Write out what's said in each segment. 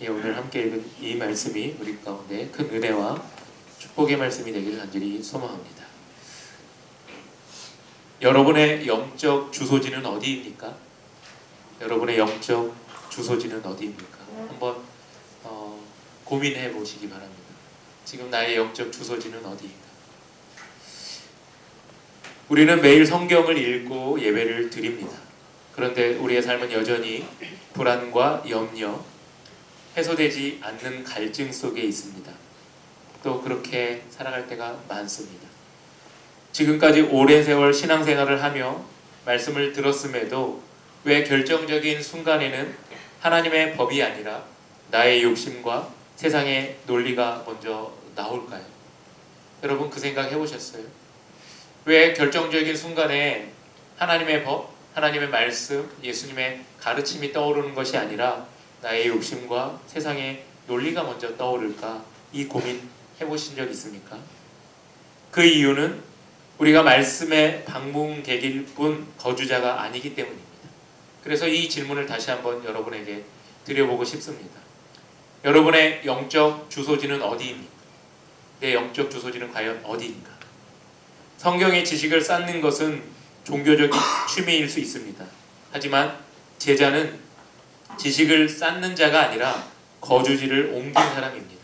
예, 오늘 함께 읽은 이 말씀이 우리 가운데 큰 은혜와 축복의 말씀이 되기를 간절히 소망합니다. 여러분의 영적 주소지는 어디입니까? 여러분의 영적 주소지는 어디입니까? 한번 고민해 보시기 바랍니다. 지금 나의 영적 주소지는 어디인가? 우리는 매일 성경을 읽고 예배를 드립니다. 그런데 우리의 삶은 여전히 불안과 염려, 해소되지 않는 갈증 속에 있습니다. 또 그렇게 살아갈 때가 많습니다. 지금까지 오랜 세월 신앙생활을 하며 말씀을 들었음에도 왜 결정적인 순간에는 하나님의 법이 아니라 나의 욕심과 세상의 논리가 먼저 나올까요? 여러분 그 생각 해보셨어요? 왜 결정적인 순간에 하나님의 법, 하나님의 말씀, 예수님의 가르침이 떠오르는 것이 아니라 나의 욕심과 세상의 논리가 먼저 떠오를까? 이 고민 해보신 적 있습니까? 그 이유는 우리가 말씀의 방문객일 뿐 거주자가 아니기 때문입니다. 그래서 이 질문을 다시 한번 여러분에게 드려보고 싶습니다. 여러분의 영적 주소지는 어디입니까? 내 영적 주소지는 과연 어디인가? 성경의 지식을 쌓는 것은 종교적인 취미일 수 있습니다. 하지만 제자는 지식을 쌓는 자가 아니라 거주지를 옮긴 사람입니다.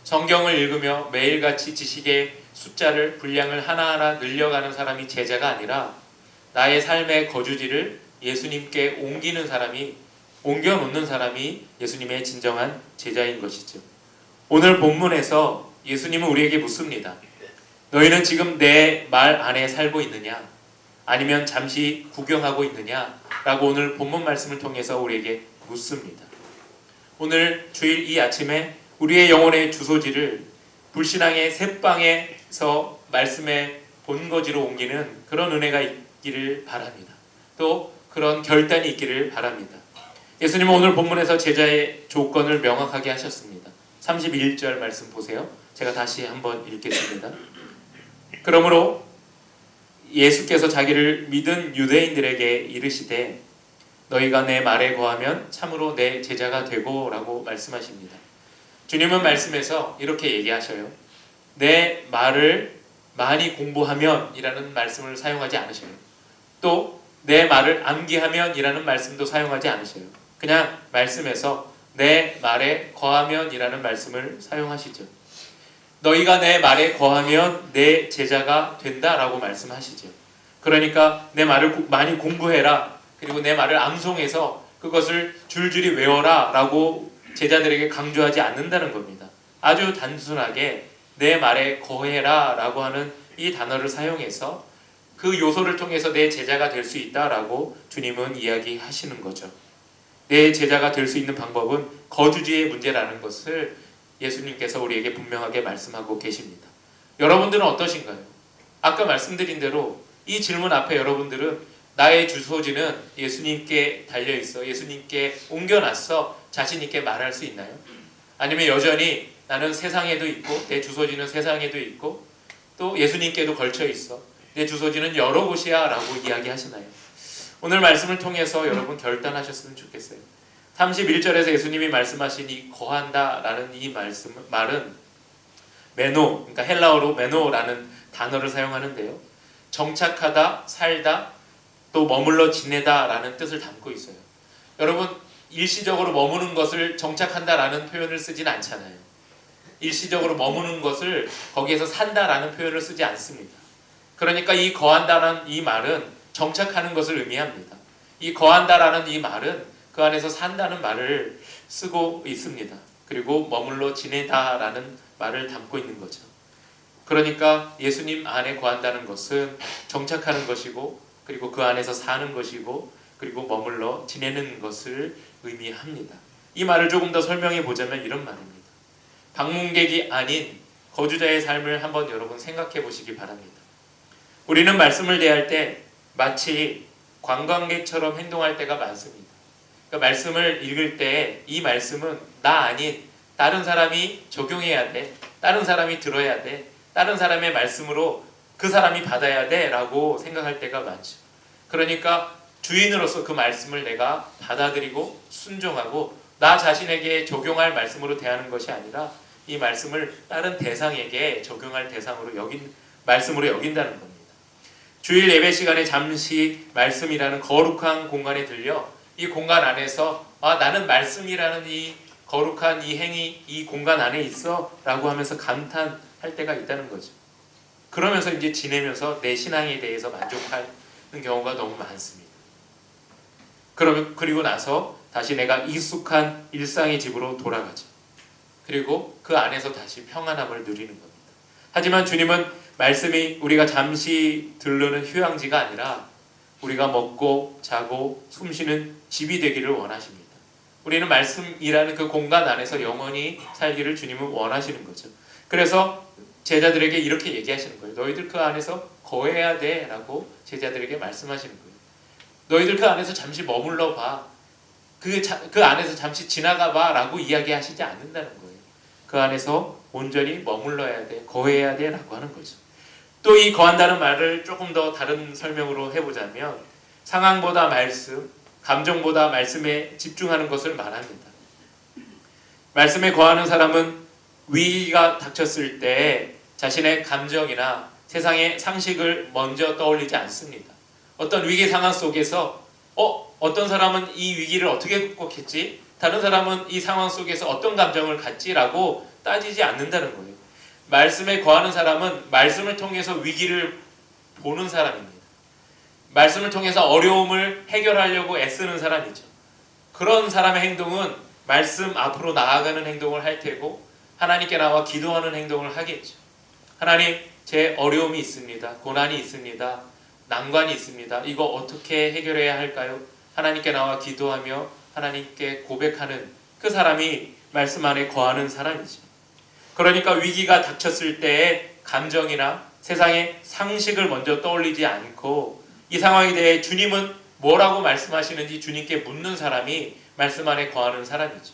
성경을 읽으며 매일같이 지식의 숫자를 분량을 하나하나 늘려가는 사람이 제자가 아니라 나의 삶의 거주지를 예수님께 옮기는 사람이, 옮겨놓는 사람이 예수님의 진정한 제자인 것이죠. 오늘 본문에서 예수님은 우리에게 묻습니다. 너희는 지금 내 말 안에 살고 있느냐? 아니면 잠시 구경하고 있느냐? 라고 오늘 본문 말씀을 통해서 우리에게 묻습니다. 오늘 주일 이 아침에 우리의 영혼의 주소지를 불신앙의 셋방에서 말씀의 본거지로 옮기는 그런 은혜가 있기를 바랍니다. 또 그런 결단이 있기를 바랍니다. 예수님은 오늘 본문에서 제자의 조건을 명확하게 하셨습니다. 31절 말씀 보세요. 제가 다시 한번 읽겠습니다. 그러므로 예수께서 자기를 믿은 유대인들에게 이르시되 너희가 내 말에 거하면 참으로 내 제자가 되고 라고 말씀하십니다. 주님은 말씀에서 이렇게 얘기하셔요. 내 말을 많이 공부하면 이라는 말씀을 사용하지 않으셔요. 또 내 말을 암기하면 이라는 말씀도 사용하지 않으셔요. 그냥 말씀에서 내 말에 거하면 이라는 말씀을 사용하시죠. 너희가 내 말에 거하면 내 제자가 된다라고 말씀하시죠. 그러니까 내 말을 많이 공부해라. 그리고 내 말을 암송해서 그것을 줄줄이 외워라 라고 제자들에게 강조하지 않는다는 겁니다. 아주 단순하게 내 말에 거해라 라고 하는 이 단어를 사용해서 그 요소를 통해서 내 제자가 될 수 있다라고 주님은 이야기하시는 거죠. 내 제자가 될 수 있는 방법은 거주지의 문제라는 것을 예수님께서 우리에게 분명하게 말씀하고 계십니다. 여러분들은 어떠신가요? 아까 말씀드린 대로 이 질문 앞에 여러분들은 나의 주소지는 예수님께 달려있어, 예수님께 옮겨놨어 자신 있게 말할 수 있나요? 아니면 여전히 나는 세상에도 있고 내 주소지는 세상에도 있고 또 예수님께도 걸쳐있어, 내 주소지는 여러 곳이야 라고 이야기하시나요? 오늘 말씀을 통해서 여러분 결단하셨으면 좋겠어요. 31절에서 예수님이 말씀하신 이 거한다 라는 이 말은 메노, 그러니까 헬라어로 메노라는 단어를 사용하는데요. 정착하다, 살다, 또 머물러 지내다 라는 뜻을 담고 있어요. 여러분 일시적으로 머무는 것을 정착한다 라는 표현을 쓰진 않잖아요. 일시적으로 머무는 것을 거기에서 산다 라는 표현을 쓰지 않습니다. 그러니까 이 거한다라는 이 말은 정착하는 것을 의미합니다. 이 거한다라는 이 말은 그 안에서 산다는 말을 쓰고 있습니다. 그리고 머물러 지내다라는 말을 담고 있는 거죠. 그러니까 예수님 안에 거한다는 것은 정착하는 것이고 그리고 그 안에서 사는 것이고 그리고 머물러 지내는 것을 의미합니다. 이 말을 조금 더 설명해 보자면 이런 말입니다. 방문객이 아닌 거주자의 삶을 한번 여러분 생각해 보시기 바랍니다. 우리는 말씀을 대할 때 마치 관광객처럼 행동할 때가 많습니다. 그러니까 말씀을 읽을 때 이 말씀은 나 아닌 다른 사람이 적용해야 돼, 다른 사람이 들어야 돼, 다른 사람의 말씀으로 그 사람이 받아야 돼 라고 생각할 때가 많죠. 그러니까 주인으로서 그 말씀을 내가 받아들이고 순종하고 나 자신에게 적용할 말씀으로 대하는 것이 아니라 이 말씀을 다른 대상에게 적용할 대상으로 말씀으로 여긴다는 겁니다. 주일 예배 시간에 잠시 말씀이라는 거룩한 공간에 들려 이 공간 안에서 나는 말씀이라는 이 거룩한 이 행위 이 공간 안에 있어 라고 하면서 감탄할 때가 있다는 거죠. 그러면서 이제 지내면서 내 신앙에 대해서 만족하는 경우가 너무 많습니다. 그리고 나서 다시 내가 익숙한 일상의 집으로 돌아가죠. 그리고 그 안에서 다시 평안함을 누리는 겁니다. 하지만 주님은 말씀이 우리가 잠시 들르는 휴양지가 아니라 우리가 먹고 자고 숨쉬는 집이 되기를 원하십니다. 우리는 말씀이라는 그 공간 안에서 영원히 살기를 주님은 원하시는 거죠. 그래서 제자들에게 이렇게 얘기하시는 거예요. 너희들 그 안에서 거해야 돼 라고 제자들에게 말씀하시는 거예요. 너희들 그 안에서 잠시 머물러 봐. 그 안에서 잠시 지나가 봐 라고 이야기하시지 않는다는 거예요. 그 안에서 온전히 머물러야 돼, 거해야 돼 라고 하는 거죠. 또 이 거한다는 말을 조금 더 다른 설명으로 해보자면 상황보다 말씀, 감정보다 말씀에 집중하는 것을 말합니다. 말씀에 거하는 사람은 위기가 닥쳤을 때 자신의 감정이나 세상의 상식을 먼저 떠올리지 않습니다. 어떤 위기 상황 속에서 어떤 사람은 이 위기를 어떻게 극복했지? 다른 사람은 이 상황 속에서 어떤 감정을 갖지라고 따지지 않는다는 거예요. 말씀에 거하는 사람은 말씀을 통해서 위기를 보는 사람입니다. 말씀을 통해서 어려움을 해결하려고 애쓰는 사람이죠. 그런 사람의 행동은 말씀 앞으로 나아가는 행동을 할 테고 하나님께 나와 기도하는 행동을 하겠죠. 하나님, 제 어려움이 있습니다. 고난이 있습니다. 난관이 있습니다. 이거 어떻게 해결해야 할까요? 하나님께 나와 기도하며 하나님께 고백하는 그 사람이 말씀 안에 거하는 사람이죠. 그러니까 위기가 닥쳤을 때의 감정이나 세상의 상식을 먼저 떠올리지 않고 이 상황에 대해 주님은 뭐라고 말씀하시는지 주님께 묻는 사람이 말씀 안에 거하는 사람이죠.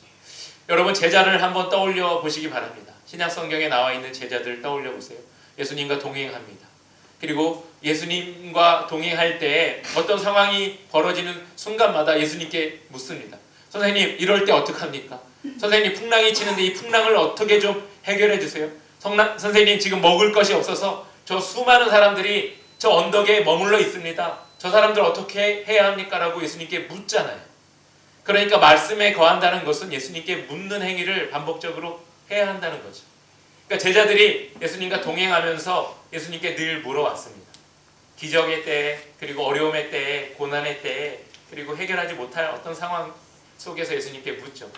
여러분, 제자를 한번 떠올려 보시기 바랍니다. 신약 성경에 나와 있는 제자들 떠올려 보세요. 예수님과 동행합니다. 그리고 예수님과 동행할 때 어떤 상황이 벌어지는 순간마다 예수님께 묻습니다. 선생님, 이럴 때 어떡합니까? 선생님, 풍랑이 치는데 이 풍랑을 어떻게 좀 해결해 주세요. 선생님, 지금 먹을 것이 없어서 저 수많은 사람들이 저 언덕에 머물러 있습니다. 저 사람들 어떻게 해야 합니까? 라고 예수님께 묻잖아요. 그러니까 말씀에 거한다는 것은 예수님께 묻는 행위를 반복적으로 해야 한다는 거죠. 그러니까 제자들이 예수님과 동행하면서 예수님께 늘 물어왔습니다. 기적의 때에, 그리고 어려움의 때에, 고난의 때에, 그리고 해결하지 못할 어떤 상황 속에서 예수님께 묻죠.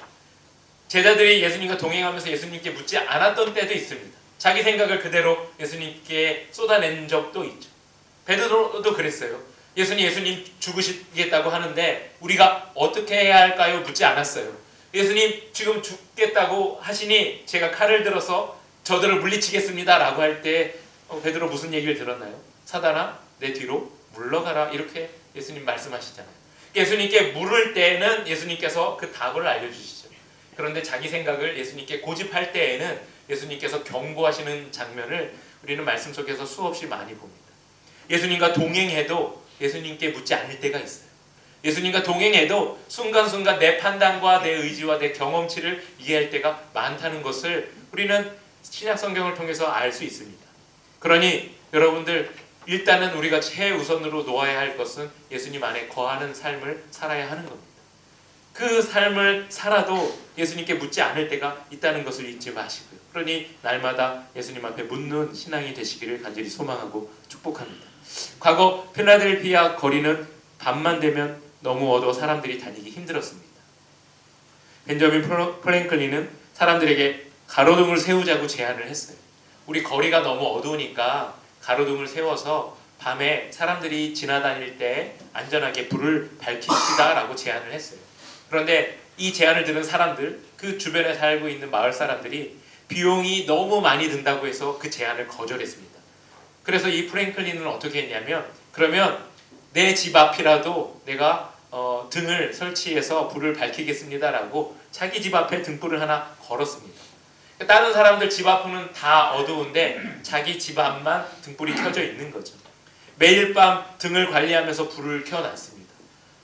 제자들이 예수님과 동행하면서 예수님께 묻지 않았던 때도 있습니다. 자기 생각을 그대로 예수님께 쏟아낸 적도 있죠. 베드로도 그랬어요. 예수님 죽으시겠다고 하는데 우리가 어떻게 해야 할까요? 묻지 않았어요. 예수님 지금 죽겠다고 하시니 제가 칼을 들어서 저들을 물리치겠습니다 라고 할 때 베드로 무슨 얘기를 들었나요? 사단아, 내 뒤로 물러가라, 이렇게 예수님 말씀하시잖아요. 예수님께 물을 때는 예수님께서 그 답을 알려주시죠. 그런데 자기 생각을 예수님께 고집할 때에는 예수님께서 경고하시는 장면을 우리는 말씀 속에서 수없이 많이 봅니다. 예수님과 동행해도 예수님께 묻지 않을 때가 있어요. 예수님과 동행해도 순간순간 내 판단과 내 의지와 내 경험치를 이해할 때가 많다는 것을 우리는 신약 성경을 통해서 알 수 있습니다. 그러니 여러분들, 일단은 우리가 최우선으로 놓아야 할 것은 예수님 안에 거하는 삶을 살아야 하는 겁니다. 그 삶을 살아도 예수님께 묻지 않을 때가 있다는 것을 잊지 마시고요. 그러니 날마다 예수님 앞에 묻는 신앙이 되시기를 간절히 소망하고 축복합니다. 과거 필라델피아 거리는 밤만 되면 너무 어두워 사람들이 다니기 힘들었습니다. 벤저민 프랭클린은 사람들에게 가로등을 세우자고 제안을 했어요. 우리 거리가 너무 어두우니까 가로등을 세워서 밤에 사람들이 지나다닐 때 안전하게 불을 밝힙시다 라고 제안을 했어요. 그런데 이 제안을 들은 사람들, 그 주변에 살고 있는 마을 사람들이 비용이 너무 많이 든다고 해서 그 제안을 거절했습니다. 그래서 이 프랭클린은 어떻게 했냐면, 그러면 내 집 앞이라도 내가 등을 설치해서 불을 밝히겠습니다 라고 자기 집 앞에 등불을 하나 걸었습니다. 다른 사람들 집 앞은 다 어두운데 자기 집 앞만 등불이 켜져 있는 거죠. 매일 밤 등을 관리하면서 불을 켜놨습니다.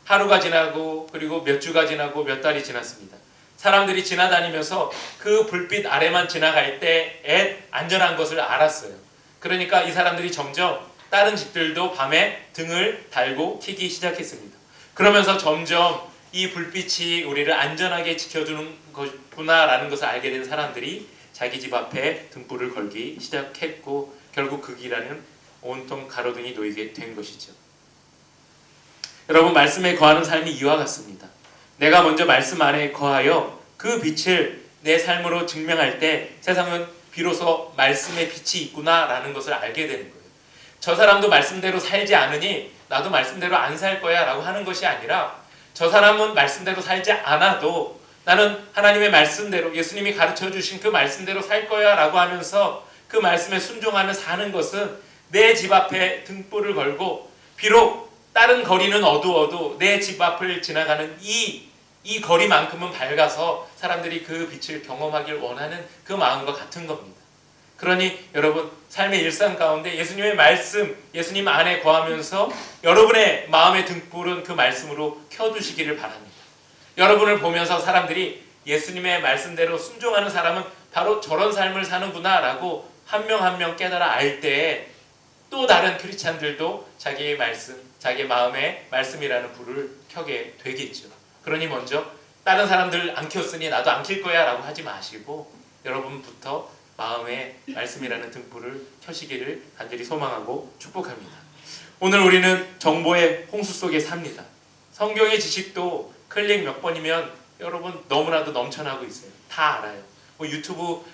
하루가 지나고 그리고 몇 주가 지나고 몇 달이 지났습니다. 사람들이 지나다니면서 그 불빛 아래만 지나갈 때 안전한 것을 알았어요. 그러니까 이 사람들이 점점 다른 집들도 밤에 등을 달고 켜기 시작했습니다. 그러면서 점점 이 불빛이 우리를 안전하게 지켜주는 것구나라는 것을 알게 된 사람들이 자기 집 앞에 등불을 걸기 시작했고 결국 그 길에는 온통 가로등이 놓이게 된 것이죠. 여러분, 말씀에 거하는 삶이 이와 같습니다. 내가 먼저 말씀 안에 거하여 그 빛을 내 삶으로 증명할 때 세상은 비로소 말씀의 빛이 있구나라는 것을 알게 되는 거예요. 저 사람도 말씀대로 살지 않으니 나도 말씀대로 안 살 거야 라고 하는 것이 아니라 저 사람은 말씀대로 살지 않아도 나는 하나님의 말씀대로 예수님이 가르쳐 주신 그 말씀대로 살 거야 라고 하면서 그 말씀에 순종하며 사는 것은 내 집 앞에 등불을 걸고 비록 다른 거리는 어두워도 내 집 앞을 지나가는 이 거리만큼은 밝아서 사람들이 그 빛을 경험하길 원하는 그 마음과 같은 겁니다. 그러니 여러분, 삶의 일상 가운데 예수님의 말씀, 예수님 안에 거하면서 여러분의 마음의 등불은 그 말씀으로 켜두시기를 바랍니다. 여러분을 보면서 사람들이 예수님의 말씀대로 순종하는 사람은 바로 저런 삶을 사는구나 라고 한 명 한 명 깨달아 알 때에 또 다른 크리스찬들도 자기의 말씀, 자기의 마음의 말씀이라는 불을 켜게 되겠죠. 그러니 먼저 다른 사람들 안 켰으니 나도 안 켤 거야 라고 하지 마시고 여러분부터 마음의 말씀이라는 등불을 켜시기를 간절히 소망하고 축복합니다. 오늘 우리는 정보의 홍수 속에 삽니다. 성경의 지식도 클릭 몇 번이면 여러분 너무나도 넘쳐나고 있어요. 다 알아요. 뭐 유튜브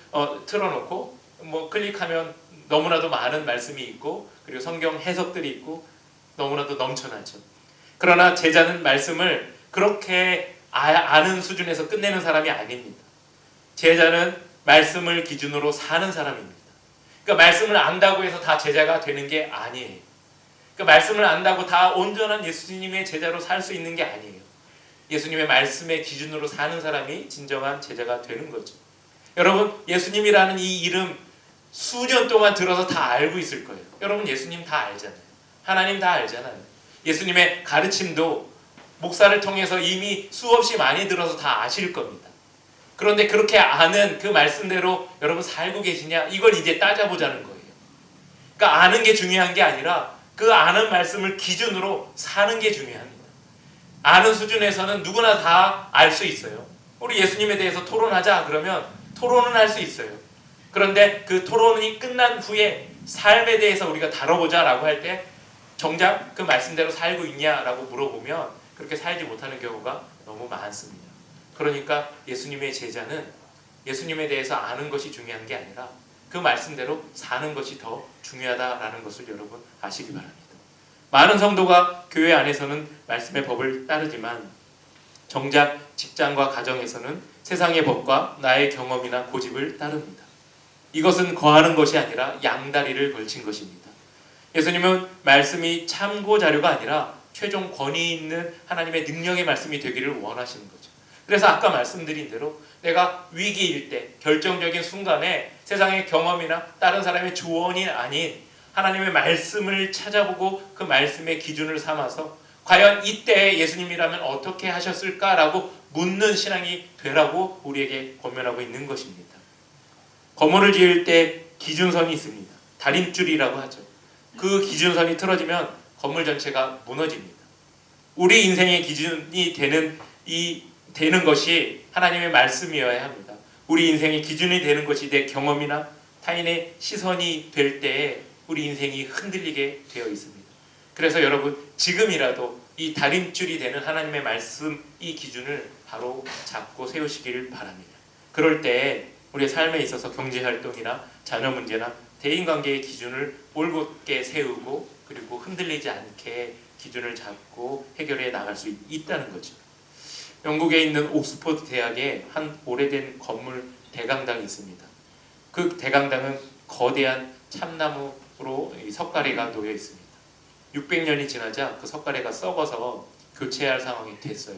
틀어놓고 뭐 클릭하면 너무나도 많은 말씀이 있고 그리고 성경 해석들이 있고 너무나도 넘쳐나죠. 그러나 제자는 말씀을 그렇게 아는 수준에서 끝내는 사람이 아닙니다. 제자는 말씀을 기준으로 사는 사람입니다. 그러니까 말씀을 안다고 해서 다 제자가 되는 게 아니에요. 그러니까 말씀을 안다고 다 온전한 예수님의 제자로 살 수 있는 게 아니에요. 예수님의 말씀의 기준으로 사는 사람이 진정한 제자가 되는 거죠. 여러분, 예수님이라는 이 이름 수년 동안 들어서 다 알고 있을 거예요. 여러분, 예수님 다 알잖아요. 하나님 다 알잖아요. 예수님의 가르침도 목사를 통해서 이미 수없이 많이 들어서 다 아실 겁니다. 그런데 그렇게 아는 그 말씀대로 여러분 살고 계시냐? 이걸 이제 따져보자는 거예요. 그러니까 아는 게 중요한 게 아니라 그 아는 말씀을 기준으로 사는 게 중요합니다. 아는 수준에서는 누구나 다 알 수 있어요. 우리 예수님에 대해서 토론하자 그러면 토론은 할 수 있어요. 그런데 그 토론이 끝난 후에 삶에 대해서 우리가 다뤄보자 라고 할 때 정작 그 말씀대로 살고 있냐라고 물어보면 그렇게 살지 못하는 경우가 너무 많습니다. 그러니까 예수님의 제자는 예수님에 대해서 아는 것이 중요한 게 아니라 그 말씀대로 사는 것이 더 중요하다라는 것을 여러분 아시기 바랍니다. 많은 성도가 교회 안에서는 말씀의 법을 따르지만 정작 직장과 가정에서는 세상의 법과 나의 경험이나 고집을 따릅니다. 이것은 거하는 것이 아니라 양다리를 걸친 것입니다. 예수님은 말씀이 참고 자료가 아니라 최종 권위 있는 하나님의 능력의 말씀이 되기를 원하시는 거죠. 그래서 아까 말씀드린 대로 내가 위기일 때 결정적인 순간에 세상의 경험이나 다른 사람의 조언이 아닌 하나님의 말씀을 찾아보고 그 말씀의 기준을 삼아서 과연 이때 예수님이라면 어떻게 하셨을까라고 묻는 신앙이 되라고 우리에게 권면하고 있는 것입니다. 건물을 지을 때 기준선이 있습니다. 다림줄이라고 하죠. 그 기준선이 틀어지면 건물 전체가 무너집니다. 우리 인생의 기준이 되는 것이 하나님의 말씀이어야 합니다. 우리 인생의 기준이 되는 것이 내 경험이나 타인의 시선이 될 때에 우리 인생이 흔들리게 되어 있습니다. 그래서 여러분, 지금이라도 이 다림줄이 되는 하나님의 말씀, 이 기준을 바로 잡고 세우시기를 바랍니다. 그럴 때 우리의 삶에 있어서 경제활동이나 자녀 문제나 대인관계의 기준을 올곧게 세우고 그리고 흔들리지 않게 기준을 잡고 해결해 나갈 수 있다는 거죠. 영국에 있는 옥스퍼드 대학에 한 오래된 건물 대강당이 있습니다. 그 대강당은 거대한 참나무로 석가래가 놓여 있습니다. 600년이 지나자 그 석가래가 썩어서 교체할 상황이 됐어요.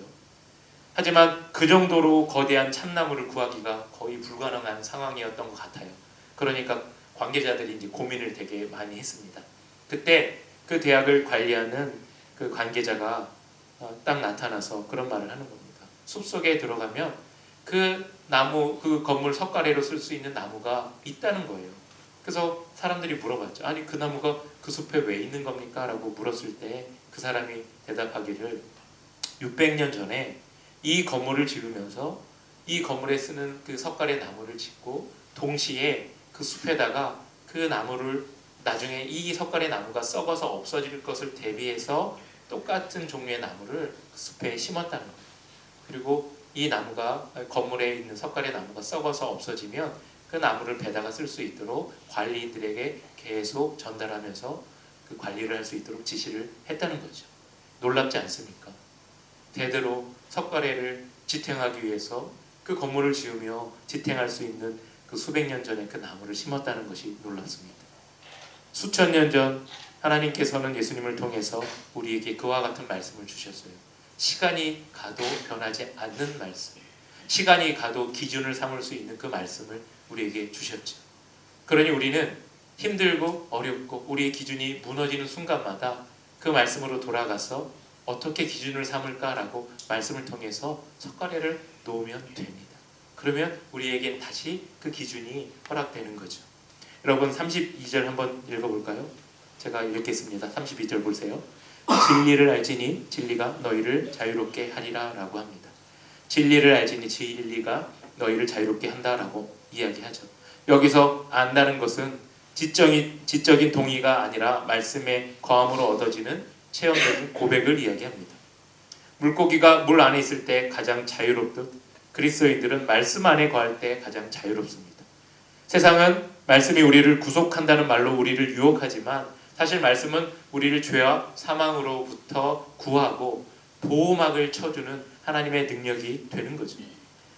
하지만 그 정도로 거대한 참나무를 구하기가 거의 불가능한 상황이었던 것 같아요. 그러니까 관계자들이 이제 고민을 되게 많이 했습니다. 그때 그 대학을 관리하는 그 관계자가 딱 나타나서 그런 말을 하는 겁니다. 숲속에 들어가면 그 나무, 그 건물 석가래로 쓸 수 있는 나무가 있다는 거예요. 그래서 사람들이 물어봤죠. 아니 그 나무가 그 숲에 왜 있는 겁니까? 라고 물었을 때 그 사람이 대답하기를 600년 전에 이 건물을 지으면서 이 건물에 쓰는 그 석가래 나무를 짓고 동시에 그 숲에다가 그 나무를 나중에 이 석가래 나무가 썩어서 없어질 것을 대비해서 똑같은 종류의 나무를 그 숲에 심었다는 거예요. 그리고 이 나무가 건물에 있는 석가래 나무가 썩어서 없어지면 그 나무를 배다가 쓸 수 있도록 관리인들에게 계속 전달하면서 그 관리를 할 수 있도록 지시를 했다는 거죠. 놀랍지 않습니까? 대대로 석가래를 지탱하기 위해서 그 건물을 지으며 지탱할 수 있는 그 수백 년 전에 그 나무를 심었다는 것이 놀랍습니다. 수천 년 전 하나님께서는 예수님을 통해서 우리에게 그와 같은 말씀을 주셨어요. 시간이 가도 변하지 않는 말씀, 시간이 가도 기준을 삼을 수 있는 그 말씀을 우리에게 주셨죠. 그러니 우리는 힘들고 어렵고 우리의 기준이 무너지는 순간마다 그 말씀으로 돌아가서 어떻게 기준을 삼을까라고 말씀을 통해서 석가래를 놓으면 됩니다. 그러면 우리에게 다시 그 기준이 허락되는 거죠. 여러분 32절 한번 읽어볼까요? 제가 읽겠습니다. 32절 보세요. 진리를 알지니 진리가 너희를 자유롭게 하리라 라고 합니다. 진리를 알지니 진리가 너희를 자유롭게 한다라고 이야기하죠. 여기서 안다는 것은 지적인 동의가 아니라 말씀의 거함으로 얻어지는 체험적인 고백을 이야기합니다. 물고기가 물 안에 있을 때 가장 자유롭듯 그리스도인들은 말씀 안에 거할 때 가장 자유롭습니다. 세상은 말씀이 우리를 구속한다는 말로 우리를 유혹하지만 사실 말씀은 우리를 죄와 사망으로부터 구하고 보호막을 쳐주는 하나님의 능력이 되는 거죠.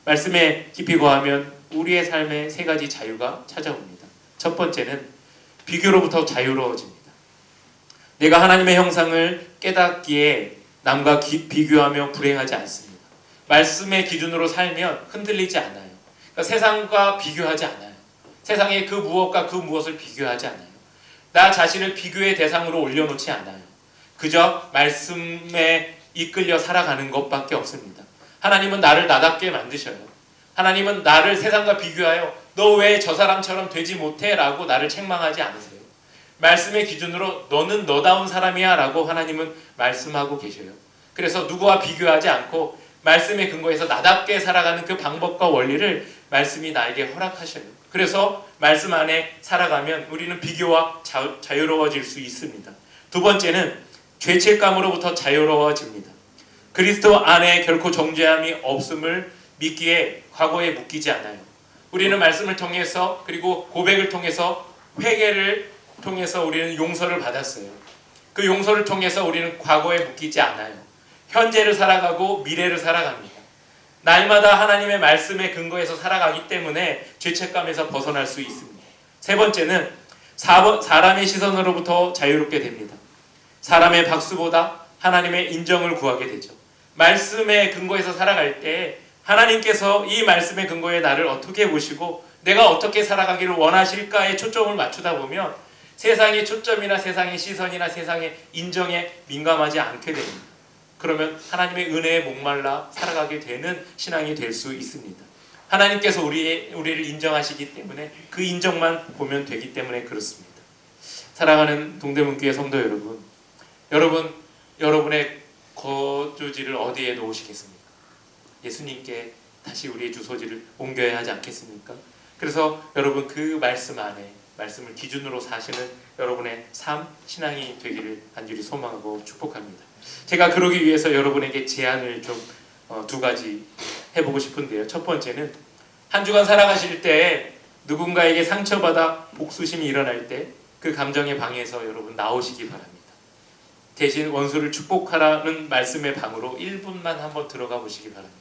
말씀에 깊이 거하면 우리의 삶에 세 가지 자유가 찾아옵니다. 첫 번째는 비교로부터 자유로워집니다. 내가 하나님의 형상을 깨닫기에 남과 비교하며 불행하지 않습니다. 말씀의 기준으로 살면 흔들리지 않아요. 그러니까 세상과 비교하지 않아요. 세상의 그 무엇과 그 무엇을 비교하지 않아요. 나 자신을 비교의 대상으로 올려놓지 않아요. 그저 말씀에 이끌려 살아가는 것밖에 없습니다. 하나님은 나를 나답게 만드셔요. 하나님은 나를 세상과 비교하여 너 왜 저 사람처럼 되지 못해? 라고 나를 책망하지 않으세요. 말씀의 기준으로 너는 너다운 사람이야 라고 하나님은 말씀하고 계셔요. 그래서 누구와 비교하지 않고 말씀의 근거에서 나답게 살아가는 그 방법과 원리를 말씀이 나에게 허락하셔요. 그래서 말씀 안에 살아가면 우리는 비교와 자유로워질 수 있습니다. 두 번째는 죄책감으로부터 자유로워집니다. 그리스도 안에 결코 정죄함이 없음을 믿기에 과거에 묶이지 않아요. 우리는 말씀을 통해서 그리고 고백을 통해서 회개를 통해서 우리는 용서를 받았어요. 그 용서를 통해서 우리는 과거에 묶이지 않아요. 현재를 살아가고 미래를 살아갑니다. 날마다 하나님의 말씀의 근거에서 살아가기 때문에 죄책감에서 벗어날 수 있습니다. 세 번째는 사람의 시선으로부터 자유롭게 됩니다. 사람의 박수보다 하나님의 인정을 구하게 되죠. 말씀의 근거에서 살아갈 때 하나님께서 이 말씀의 근거에 나를 어떻게 보시고 내가 어떻게 살아가기를 원하실까에 초점을 맞추다 보면 세상의 초점이나 세상의 시선이나 세상의 인정에 민감하지 않게 됩니다. 그러면 하나님의 은혜에 목말라 살아가게 되는 신앙이 될 수 있습니다. 하나님께서 우리를 인정하시기 때문에 그 인정만 보면 되기 때문에 그렇습니다. 사랑하는 동대문교회 성도 여러분, 여러분의 거주지를 어디에 놓으시겠습니까? 예수님께 다시 우리의 주소지를 옮겨야 하지 않겠습니까? 그래서 여러분 그 말씀 안에 말씀을 기준으로 사시는 여러분의 삶, 신앙이 되기를 간절히 소망하고 축복합니다. 제가 그러기 위해서 여러분에게 제안을 좀 두 가지 해보고 싶은데요. 첫 번째는 한 주간 살아가실 때 누군가에게 상처받아 복수심이 일어날 때 그 감정의 방에서 여러분 나오시기 바랍니다. 대신 원수를 축복하라는 말씀의 방으로 1분만 한번 들어가 보시기 바랍니다.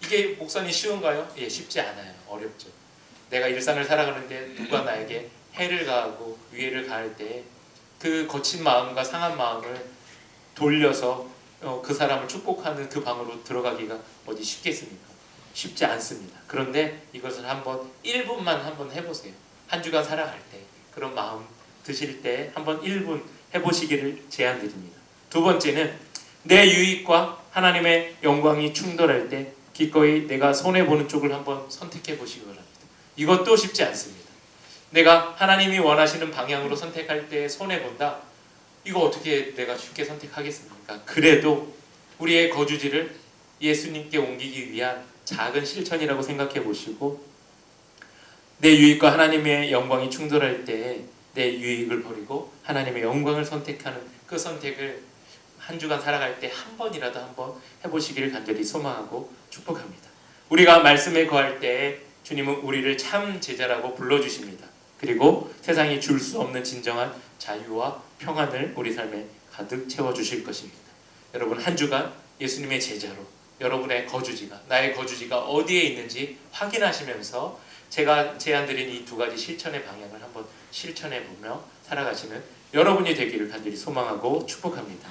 이게 목사님 쉬운가요? 예, 쉽지 않아요. 어렵죠. 내가 일상을 살아가는데 누가 나에게 해를 가하고 위해를 가할 때 그 거친 마음과 상한 마음을 돌려서 그 사람을 축복하는 그 방으로 들어가기가 어디 쉽겠습니까? 쉽지 않습니다. 그런데 이것을 한번 1분만 한번 해보세요. 한 주간 살아갈 때 그런 마음 드실 때 한번 1분 해보시기를 제안드립니다. 두 번째는 내 유익과 하나님의 영광이 충돌할 때 기꺼이 내가 손해보는 쪽을 한번 선택해 보시기 바랍니다. 이것도 쉽지 않습니다. 내가 하나님이 원하시는 방향으로 선택할 때 손해본다? 이거 어떻게 내가 쉽게 선택하겠습니까? 그래도 우리의 거주지를 예수님께 옮기기 위한 작은 실천이라고 생각해 보시고, 내 유익과 하나님의 영광이 충돌할 때 내 유익을 버리고 하나님의 영광을 선택하는 그 선택을 한 주간 살아갈 때 한 번이라도 한번 해보시기를 간절히 소망하고 축복합니다. 우리가 말씀에 거할 때 주님은 우리를 참 제자라고 불러주십니다. 그리고 세상이 줄 수 없는 진정한 자유와 평안을 우리 삶에 가득 채워주실 것입니다. 여러분, 한 주간 예수님의 제자로 여러분의 거주지가, 나의 거주지가 어디에 있는지 확인하시면서 제가 제안드린 이 두 가지 실천의 방향을 한번 실천해 보며 살아가시는 여러분이 되기를 간절히 소망하고 축복합니다.